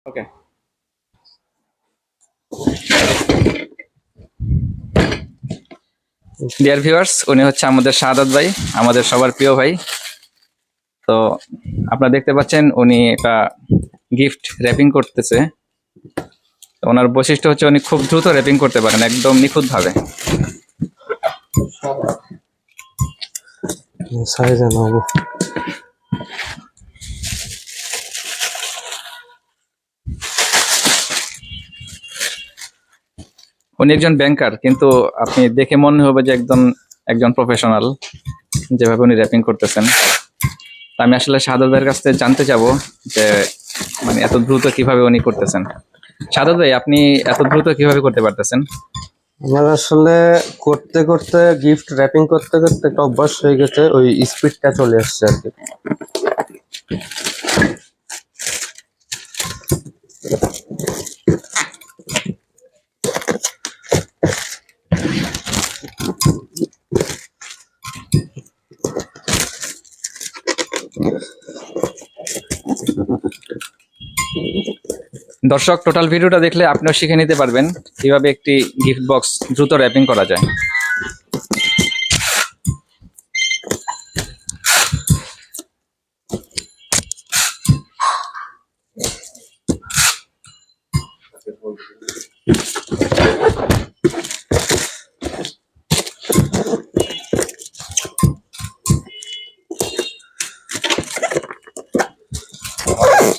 ওকে। Dear viewers, উনি হচ্ছে আমাদের শাহাদাত ভাই, আমাদের সবার প্রিয় ভাই। তো আপনারা দেখতে পাচ্ছেন উনি একটা গিফট র্যাপিং করতেছে। ওনার বৈশিষ্ট্য হচ্ছে উনি খুব দ্রুত র্যাপিং করতে পারেন, একদম নিখুঁত ভাবে। উনি একজন ব্যাংকার, কিন্তু আপনি দেখে মনে হবে যে একজন প্রফেশনাল, যেভাবে উনি র্যাপিং করতেছেন। আমি আসলে শাহাদাত ভাইয়ের কাছ থেকে জানতে চাবো যে মানে এত দ্রুত কিভাবে উনি করতেছেন। শাহাদাত ভাই, আপনি এত দ্রুত কিভাবে করতে পারতেছেন? আমার আসলে করতে করতে গিফট র্যাপিং করতে করতে একটা অভ্যাস হয়ে গেছে, ওই স্পিডটা চলে আসছে আর কি। দর্শক, টোটাল ভিডিওটা দেখলে আপনিও শিখে নিতে পারবেন কিভাবে একটি গিফট বক্স দ্রুত র্যাপিং করা যায়।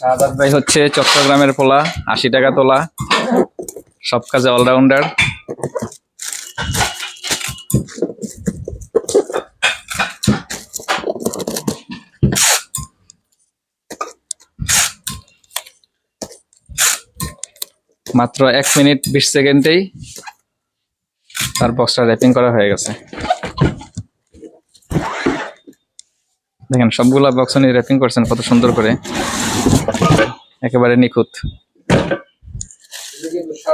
শাহাদাত ভাই হচ্ছে চট্টগ্রামের পোলা, 80 টাকা তোলা, সব কাজে অলরাউন্ডার। মাত্র 1 মিনিট 20 সেকেন্ডেই তার বক্সটা র্যাপিং করা হয়ে গেছে। দেখেন সবগুলা বক্স উনি র্যাপিং করছেন কত সুন্দর করে, একেবারে নিখুঁত।